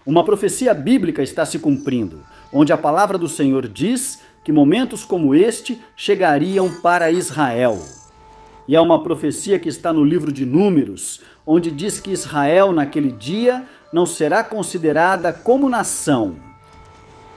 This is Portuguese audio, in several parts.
Uma profecia bíblica está se cumprindo, onde a palavra do Senhor diz que momentos como este chegariam para Israel. E é uma profecia que está no livro de Números, onde diz que Israel naquele dia não será considerada como nação.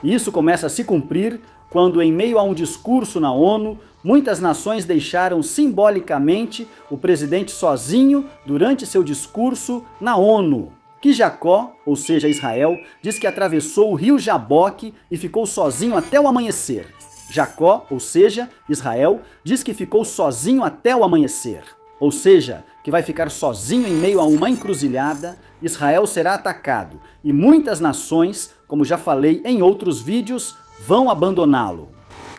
E isso começa a se cumprir quando, em meio a um discurso na ONU, muitas nações deixaram simbolicamente o presidente sozinho durante seu discurso na ONU. Que Jacó, ou seja, Israel, diz que atravessou o rio Jaboque e ficou sozinho até o amanhecer. Jacó, ou seja, Israel, diz que ficou sozinho até o amanhecer. Ou seja, que vai ficar sozinho em meio a uma encruzilhada. Israel será atacado e muitas nações, como já falei em outros vídeos, vão abandoná-lo.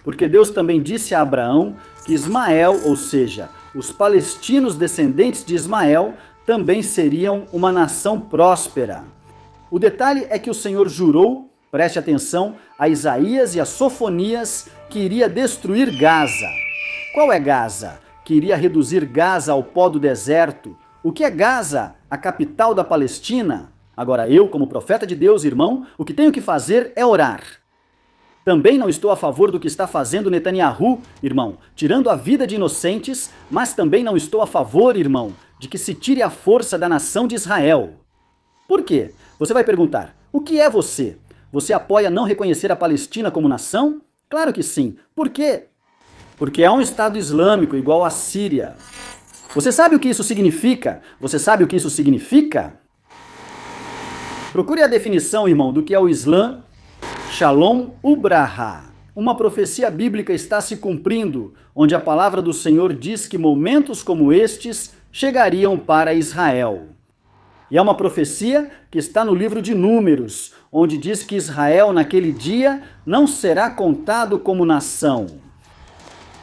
Porque Deus também disse a Abraão que Ismael, ou seja, os palestinos descendentes de Ismael, também seriam uma nação próspera. O detalhe é que o Senhor jurou, preste atenção, a Isaías e a Sofonias que iria destruir Gaza. Qual é Gaza? Que iria reduzir Gaza ao pó do deserto. O que é Gaza? A capital da Palestina? Agora eu, como profeta de Deus, irmão, o que tenho que fazer é orar. Também não estou a favor do que está fazendo Netanyahu, irmão, tirando a vida de inocentes, mas também não estou a favor, irmão, de que se tire a força da nação de Israel. Por quê? Você vai perguntar, o que é você? Você apoia não reconhecer a Palestina como nação? Claro que sim. Por quê? Porque é um Estado islâmico igual à Síria. Você sabe o que isso significa? Você sabe o que isso significa? Procure a definição, irmão, do que é o Islã. Shalom Ubraha. Uma profecia bíblica está se cumprindo, onde a palavra do Senhor diz que momentos como estes chegariam para Israel. E é uma profecia que está no livro de Números, onde diz que Israel naquele dia não será contado como nação.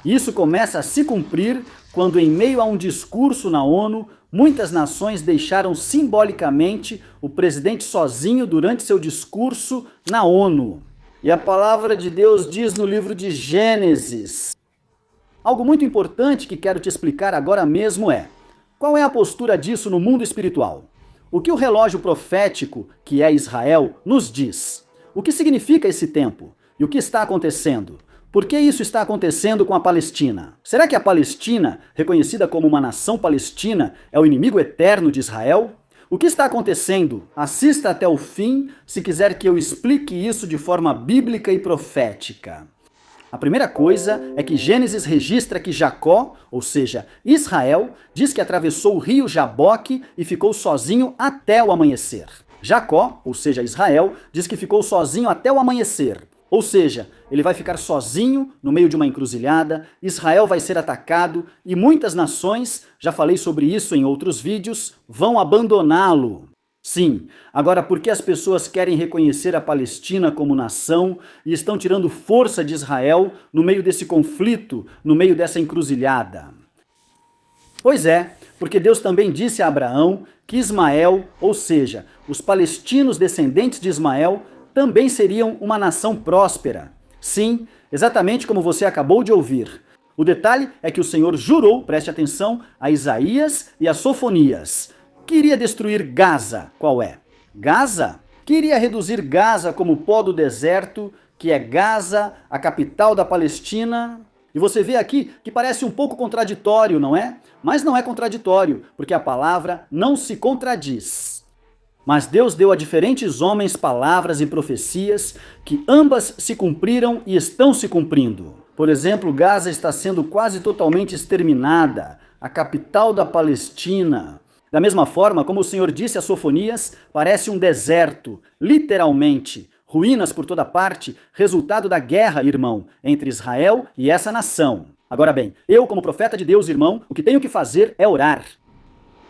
Isso começa a se cumprir quando, em meio a um discurso na ONU, muitas nações deixaram simbolicamente o presidente sozinho durante seu discurso na ONU. E a palavra de Deus diz no livro de Gênesis. Algo muito importante que quero te explicar agora mesmo é: qual é a postura disso no mundo espiritual? O que o relógio profético, que é Israel, nos diz? O que significa esse tempo? E o que está acontecendo? Por que isso está acontecendo com a Palestina? Será que a Palestina, reconhecida como uma nação palestina, é o inimigo eterno de Israel? O que está acontecendo? Assista até o fim se quiser que eu explique isso de forma bíblica e profética. A primeira coisa é que Gênesis registra que Jacó, ou seja, Israel, diz que atravessou o rio Jaboque e ficou sozinho até o amanhecer. Jacó, ou seja, Israel, diz que ficou sozinho até o amanhecer. Ou seja, ele vai ficar sozinho no meio de uma encruzilhada, Israel vai ser atacado e muitas nações, já falei sobre isso em outros vídeos, vão abandoná-lo. Sim, agora por que as pessoas querem reconhecer a Palestina como nação e estão tirando força de Israel no meio desse conflito, no meio dessa encruzilhada? Pois é, porque Deus também disse a Abraão que Ismael, ou seja, os palestinos descendentes de Ismael, também seriam uma nação próspera. Sim, exatamente como você acabou de ouvir. O detalhe é que o Senhor jurou, preste atenção, a Isaías e a Sofonias, que iria destruir Gaza. Qual é? Gaza? Que iria reduzir Gaza como pó do deserto, que é Gaza, a capital da Palestina. E você vê aqui que parece um pouco contraditório, não é? Mas não é contraditório, porque a palavra não se contradiz. Mas Deus deu a diferentes homens palavras e profecias que ambas se cumpriram e estão se cumprindo. Por exemplo, Gaza está sendo quase totalmente exterminada, a capital da Palestina. Da mesma forma, como o Senhor disse a Sofonias, parece um deserto, literalmente, ruínas por toda parte, resultado da guerra, irmão, entre Israel e essa nação. Agora bem, eu como profeta de Deus, irmão, o que tenho que fazer é orar.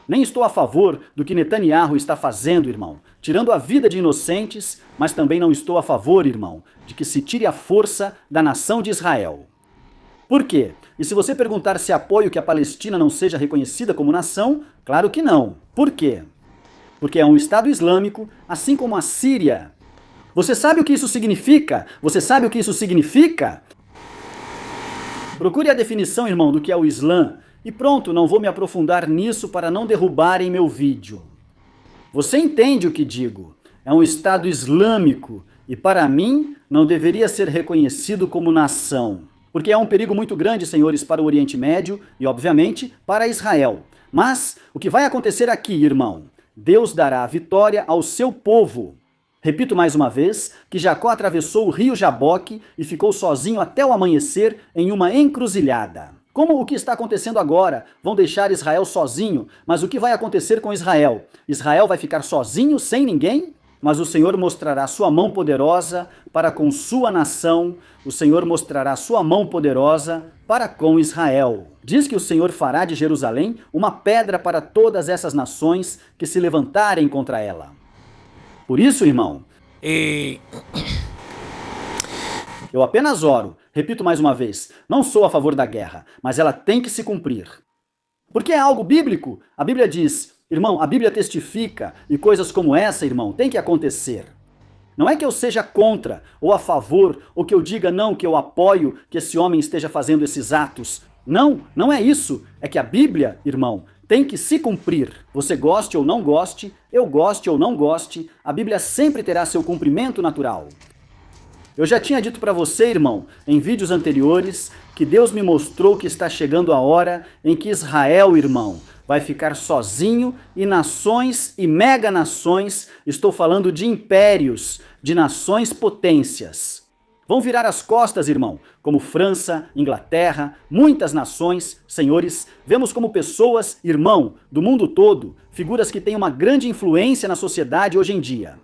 Nem estou a favor do que Netanyahu está fazendo, irmão, tirando a vida de inocentes, mas também não estou a favor, irmão, de que se tire a força da nação de Israel. Por quê? E se você perguntar se apoio que a Palestina não seja reconhecida como nação, claro que não. Por quê? Porque é um Estado islâmico, assim como a Síria. Você sabe o que isso significa? Você sabe o que isso significa? Procure a definição, irmão, do que é o Islã. E pronto, não vou me aprofundar nisso para não derrubarem meu vídeo. Você entende o que digo? é um Estado islâmico e, para mim, não deveria ser reconhecido como nação. Porque é um perigo muito grande, senhores, para o Oriente Médio e, obviamente, para Israel. Mas o que vai acontecer aqui, irmão? Deus dará a vitória ao seu povo. Repito mais uma vez que Jacó atravessou o rio Jaboque e ficou sozinho até o amanhecer em uma encruzilhada. Como o que está acontecendo agora? Vão deixar Israel sozinho, mas o que vai acontecer com Israel? Israel vai ficar sozinho, sem ninguém? Mas o Senhor mostrará sua mão poderosa para com sua nação, o Senhor mostrará sua mão poderosa para com Israel. Diz que o Senhor fará de Jerusalém uma pedra para todas essas nações que se levantarem contra ela. Por isso, irmão, eu apenas oro, repito mais uma vez, não sou a favor da guerra, mas ela tem que se cumprir. Porque é algo bíblico. A Bíblia diz, irmão, a Bíblia testifica, e coisas como essa, irmão, tem que acontecer. Não é que eu seja contra ou a favor, ou que eu diga não, que eu apoio que esse homem esteja fazendo esses atos. Não, não é isso. É que a Bíblia, irmão, tem que se cumprir. Você goste ou não goste, eu goste ou não goste, a Bíblia sempre terá seu cumprimento natural. Eu já tinha dito para você, irmão, em vídeos anteriores, que Deus me mostrou que está chegando a hora em que Israel, irmão, vai ficar sozinho e nações e mega nações, estou falando de impérios, de nações potências, vão virar as costas, irmão, como França, Inglaterra, muitas nações, senhores, vemos como pessoas, irmão, do mundo todo, figuras que têm uma grande influência na sociedade hoje em dia.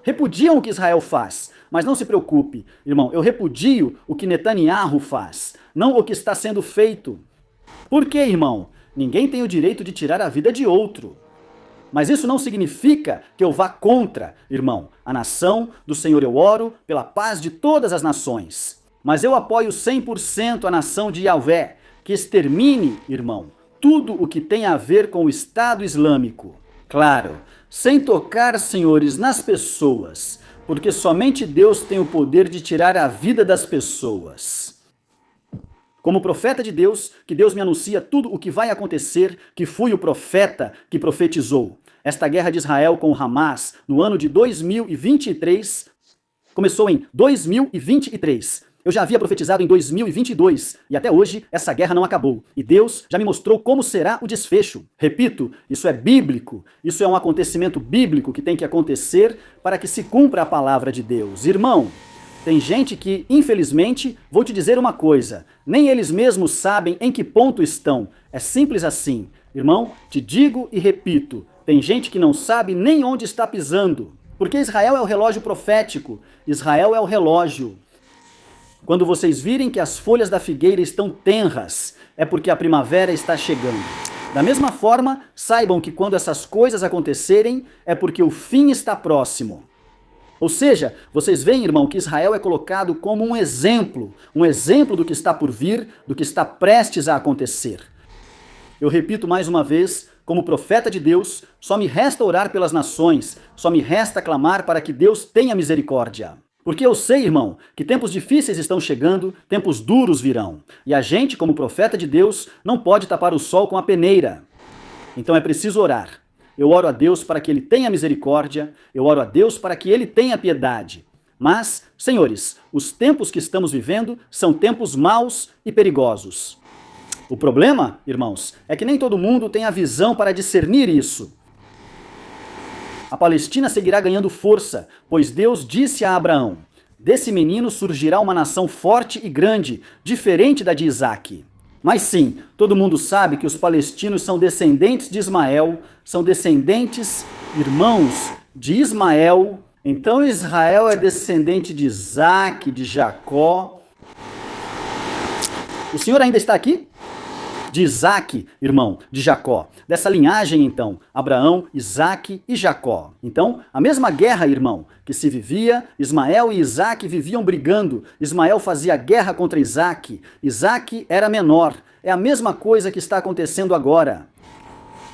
Repudiam o que Israel faz, mas não se preocupe, irmão, eu repudio o que Netanyahu faz, não o que está sendo feito. Por quê, irmão? Ninguém tem o direito de tirar a vida de outro. Mas isso não significa que eu vá contra, irmão, a nação do Senhor. Eu oro pela paz de todas as nações. Mas eu apoio 100% a nação de Yahvé, que extermine, irmão, tudo o que tem a ver com o Estado Islâmico. Claro, sem tocar, senhores, nas pessoas, porque somente Deus tem o poder de tirar a vida das pessoas. Como profeta de Deus, que Deus me anuncia tudo o que vai acontecer, que fui o profeta que profetizou. Esta guerra de Israel com o Hamas, no ano de 2023, começou em 2023. Eu já havia profetizado em 2022, e até hoje essa guerra não acabou. E Deus já me mostrou como será o desfecho. Repito, isso é bíblico, isso é um acontecimento bíblico que tem que acontecer para que se cumpra a palavra de Deus. Irmão, tem gente que, infelizmente, vou te dizer uma coisa, nem eles mesmos sabem em que ponto estão. É simples assim. Irmão, te digo e repito, tem gente que não sabe nem onde está pisando. Porque Israel é o relógio profético, Israel é o relógio. Quando vocês virem que as folhas da figueira estão tenras, é porque a primavera está chegando. Da mesma forma, saibam que quando essas coisas acontecerem, é porque o fim está próximo. Ou seja, vocês veem, irmão, que Israel é colocado como um exemplo do que está por vir, do que está prestes a acontecer. Eu repito mais uma vez, como profeta de Deus, só me resta orar pelas nações, só me resta clamar para que Deus tenha misericórdia. Porque eu sei, irmão, que tempos difíceis estão chegando, tempos duros virão. E a gente, como profeta de Deus, não pode tapar o sol com a peneira. Então é preciso orar. Eu oro a Deus para que Ele tenha misericórdia, eu oro a Deus para que Ele tenha piedade. Mas, senhores, os tempos que estamos vivendo são tempos maus e perigosos. O problema, irmãos, é que nem todo mundo tem a visão para discernir isso. A Palestina seguirá ganhando força, pois Deus disse a Abraão, desse menino surgirá uma nação forte e grande, diferente da de Isaque. Mas sim, todo mundo sabe que os palestinos são descendentes de Ismael, são descendentes, irmãos, de Ismael. Então Israel é descendente de Isaque, de Jacó. O Senhor ainda está aqui? De Isaque, irmão, de Jacó. Dessa linhagem, então, Abraão, Isaque e Jacó. Então, a mesma guerra, irmão, que se vivia, Ismael e Isaque viviam brigando. Ismael fazia guerra contra Isaque. Isaque era menor. É a mesma coisa que está acontecendo agora.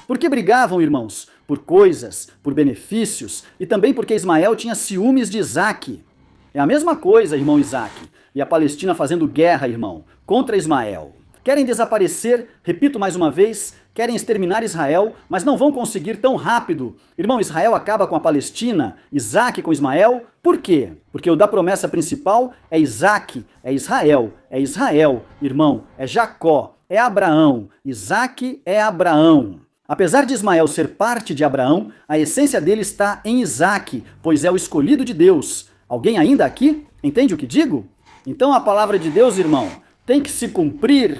Por que brigavam, irmãos? Por coisas, por benefícios e também porque Ismael tinha ciúmes de Isaque. É a mesma coisa, irmão Isaque. E a Palestina fazendo guerra, irmão, contra Ismael. Querem desaparecer, repito mais uma vez, querem exterminar Israel, mas não vão conseguir tão rápido. Irmão, Israel acaba com a Palestina, Isaac com Ismael. Por quê? Porque o da promessa principal é Isaac, é Israel, irmão, é Jacó, é Abraão. Isaac é Abraão. Apesar de Ismael ser parte de Abraão, a essência dele está em Isaac, pois é o escolhido de Deus. Alguém ainda aqui? Entende o que digo? Então a palavra de Deus, irmão, tem que se cumprir.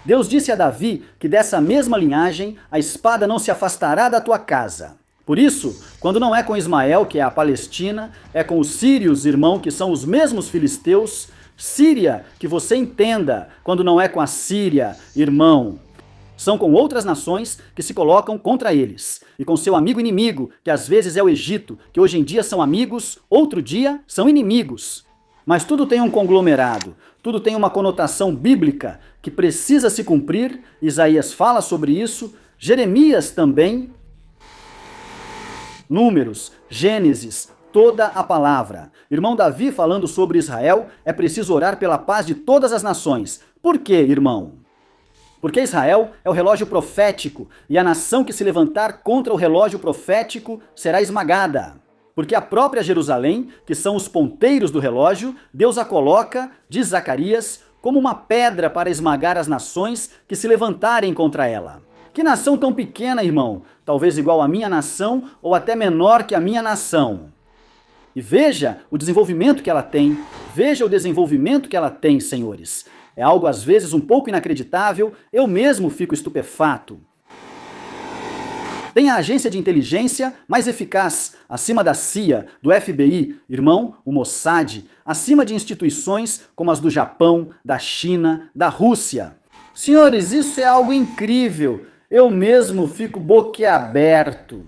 Deus disse a Davi que dessa mesma linhagem a espada não se afastará da tua casa. Por isso, quando não é com Ismael, que é a Palestina, é com os sírios, irmão, que são os mesmos filisteus. Síria, que você entenda, quando não é com a Síria, irmão, são com outras nações que se colocam contra eles. E com seu amigo inimigo, que às vezes é o Egito, que hoje em dia são amigos, outro dia são inimigos. Mas tudo tem um conglomerado, tudo tem uma conotação bíblica que precisa se cumprir. Isaías fala sobre isso, Jeremias também, Números, Gênesis, toda a palavra. Irmão Davi falando sobre Israel, é preciso orar pela paz de todas as nações. Por quê, irmão? Porque Israel é o relógio profético e a nação que se levantar contra o relógio profético será esmagada. Porque a própria Jerusalém, que são os ponteiros do relógio, Deus a coloca, diz Zacarias, como uma pedra para esmagar as nações que se levantarem contra ela. Que nação tão pequena, irmão? Talvez igual à minha nação ou até menor que a minha nação. E veja o desenvolvimento que ela tem. Veja o desenvolvimento que ela tem, senhores. É algo às vezes um pouco inacreditável, eu mesmo fico estupefato. Tem a agência de inteligência mais eficaz, acima da CIA, do FBI, irmão, o Mossad, acima de instituições como as do Japão, da China, da Rússia. Senhores, isso é algo incrível. Eu mesmo fico boquiaberto.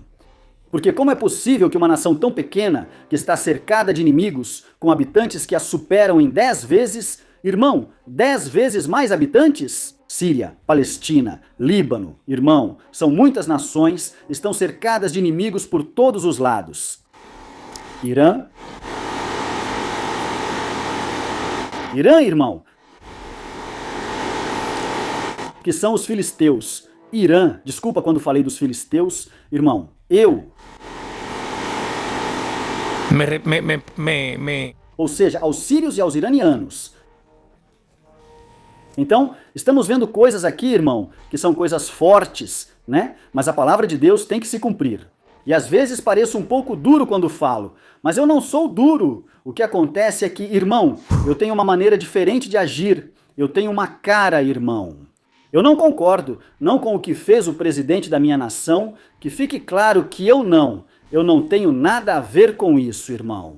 Porque como é possível que uma nação tão pequena, que está cercada de inimigos, com habitantes que a superam em 10 vezes, irmão, 10 vezes mais habitantes? Síria, Palestina, Líbano, irmão, são muitas nações, estão cercadas de inimigos por todos os lados. Irã, irmão, que são os filisteus. Irã, desculpa quando falei dos filisteus, irmão, ou seja, aos sírios e aos iranianos. Então, estamos vendo coisas aqui, irmão, que são coisas fortes, né? Mas a palavra de Deus tem que se cumprir. E às vezes pareço um pouco duro quando falo, mas eu não sou duro. O que acontece é que, irmão, eu tenho uma maneira diferente de agir. Eu tenho uma cara, irmão. Eu não concordo, não com o que fez o presidente da minha nação, que fique claro que eu não tenho nada a ver com isso, irmão.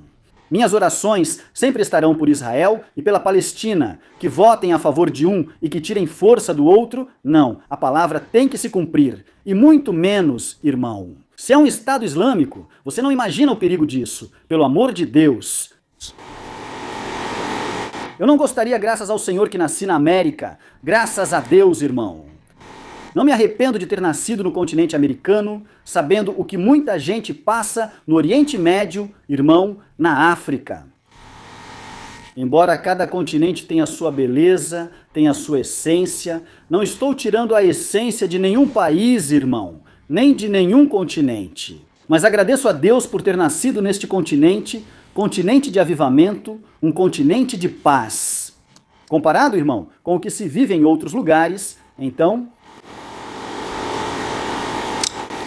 Minhas orações sempre estarão por Israel e pela Palestina, que votem a favor de um e que tirem força do outro. Não, a palavra tem que se cumprir, e muito menos, irmão. Se é um Estado Islâmico, você não imagina o perigo disso, pelo amor de Deus. Eu não gostaria, graças ao Senhor, que nasci na América. Graças a Deus, irmão. Não me arrependo de ter nascido no continente americano, sabendo o que muita gente passa no Oriente Médio, irmão, na África. Embora cada continente tenha sua beleza, tenha sua essência, não estou tirando a essência de nenhum país, irmão, nem de nenhum continente. Mas agradeço a Deus por ter nascido neste continente, continente de avivamento, um continente de paz. Comparado, irmão, com o que se vive em outros lugares, então,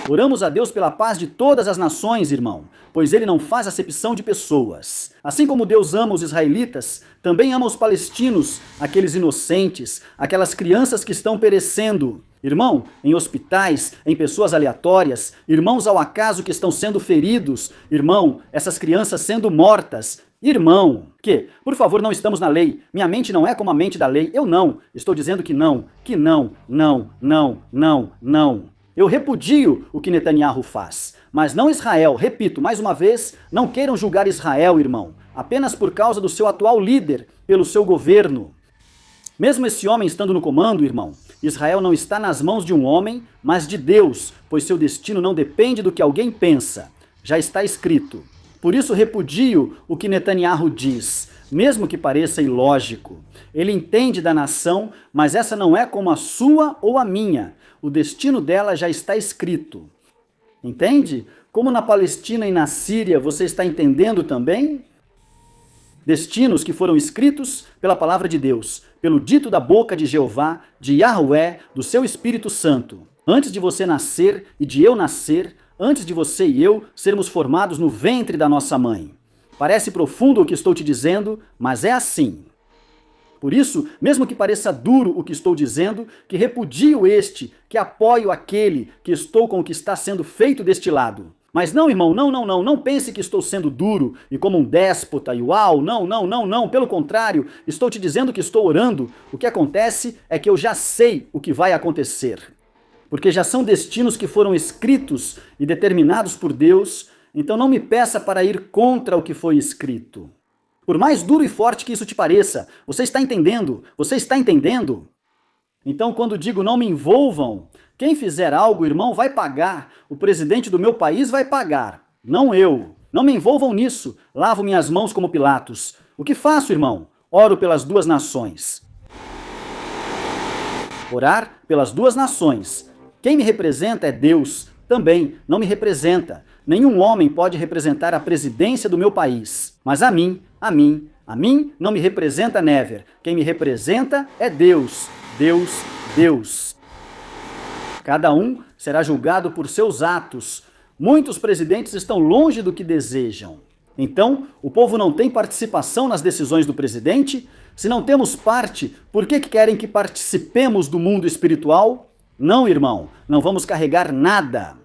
oramos a Deus pela paz de todas as nações, irmão, pois Ele não faz acepção de pessoas. Assim como Deus ama os israelitas, também ama os palestinos, aqueles inocentes, aquelas crianças que estão perecendo. Irmão, em hospitais, em pessoas aleatórias, irmãos ao acaso que estão sendo feridos, irmão, essas crianças sendo mortas. Irmão, por favor, não estamos na lei. Minha mente não é como a mente da lei. Eu não. Estou dizendo que não. Eu repudio o que Netanyahu faz, mas não Israel. Repito, mais uma vez, não queiram julgar Israel, irmão, apenas por causa do seu atual líder, pelo seu governo. Mesmo esse homem estando no comando, irmão, Israel não está nas mãos de um homem, mas de Deus, pois seu destino não depende do que alguém pensa. Já está escrito. Por isso repudio o que Netanyahu diz, mesmo que pareça ilógico. Ele entende da nação, mas essa não é como a sua ou a minha. o destino dela já está escrito. Entende? Como na Palestina e na Síria, você está entendendo também? Destinos que foram escritos pela palavra de Deus, pelo dito da boca de Jeová, de Yahvé, do seu Espírito Santo. Antes de você nascer e de eu nascer, antes de você e eu sermos formados no ventre da nossa mãe. Parece profundo o que estou te dizendo, mas é assim. Por isso, mesmo que pareça duro o que estou dizendo, que repudio este, que apoio aquele, que estou com o que está sendo feito deste lado. Mas não, irmão, não pense que estou sendo duro e como um déspota e uau, não, pelo contrário, estou te dizendo que estou orando. O que acontece é que eu já sei o que vai acontecer. Porque já são destinos que foram escritos e determinados por Deus, então não me peça para ir contra o que foi escrito. Por mais duro e forte que isso te pareça, você está entendendo? Você está entendendo? Então, quando digo não me envolvam, quem fizer algo, irmão, vai pagar. O presidente do meu país vai pagar, não eu. Não me envolvam nisso. Lavo minhas mãos como Pilatos. O que faço, irmão? Oro pelas duas nações. Orar pelas duas nações. Quem me representa é Deus. Também não me representa. Nenhum homem pode representar a presidência do meu país. Mas a mim não me representa never. Quem me representa é Deus. Deus. Cada um será julgado por seus atos. Muitos presidentes estão longe do que desejam. Então, o povo não tem participação nas decisões do presidente? Se não temos parte, por que querem que participemos do mundo espiritual? Não, irmão, não vamos carregar nada.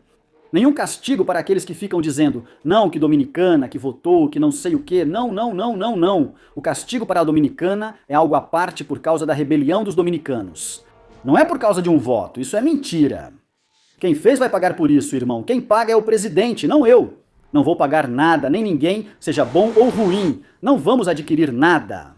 Nenhum castigo para aqueles que ficam dizendo, não, que dominicana, que votou, que não sei o quê. Não. O castigo para a dominicana é algo à parte por causa da rebelião dos dominicanos. Não é por causa de um voto, isso é mentira. Quem fez vai pagar por isso, irmão. Quem paga é o presidente, não eu. Não vou pagar nada, nem ninguém, seja bom ou ruim. Não vamos adquirir nada.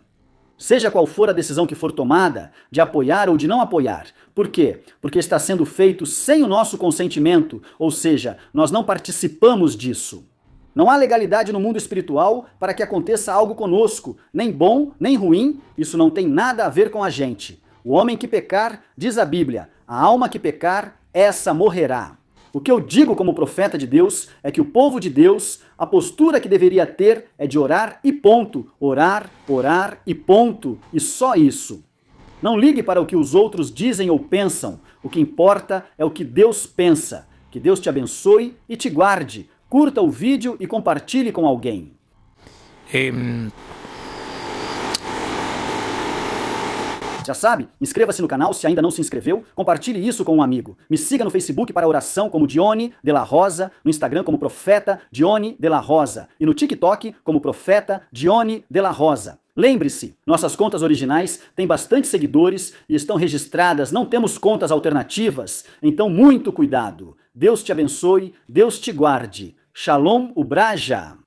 Seja qual for a decisão que for tomada, de apoiar ou de não apoiar. Por quê? Porque está sendo feito sem o nosso consentimento, ou seja, nós não participamos disso. Não há legalidade no mundo espiritual para que aconteça algo conosco, nem bom, nem ruim, isso não tem nada a ver com a gente. O homem que pecar, diz a Bíblia, a alma que pecar, essa morrerá. O que eu digo como profeta de Deus é que o povo de Deus, a postura que deveria ter é de orar e ponto. Orar e ponto. E só isso. Não ligue para o que os outros dizem ou pensam. O que importa é o que Deus pensa. Que Deus te abençoe e te guarde. Curta o vídeo e compartilhe com alguém. Já sabe? Inscreva-se no canal se ainda não se inscreveu, compartilhe isso com um amigo. Me siga no Facebook para oração como Dione de la Rosa, no Instagram como Profeta Dione de la Rosa e no TikTok como Profeta Dione de la Rosa. Lembre-se, nossas contas originais têm bastante seguidores e estão registradas, não temos contas alternativas, então muito cuidado. Deus te abençoe, Deus te guarde. Shalom Ubraja.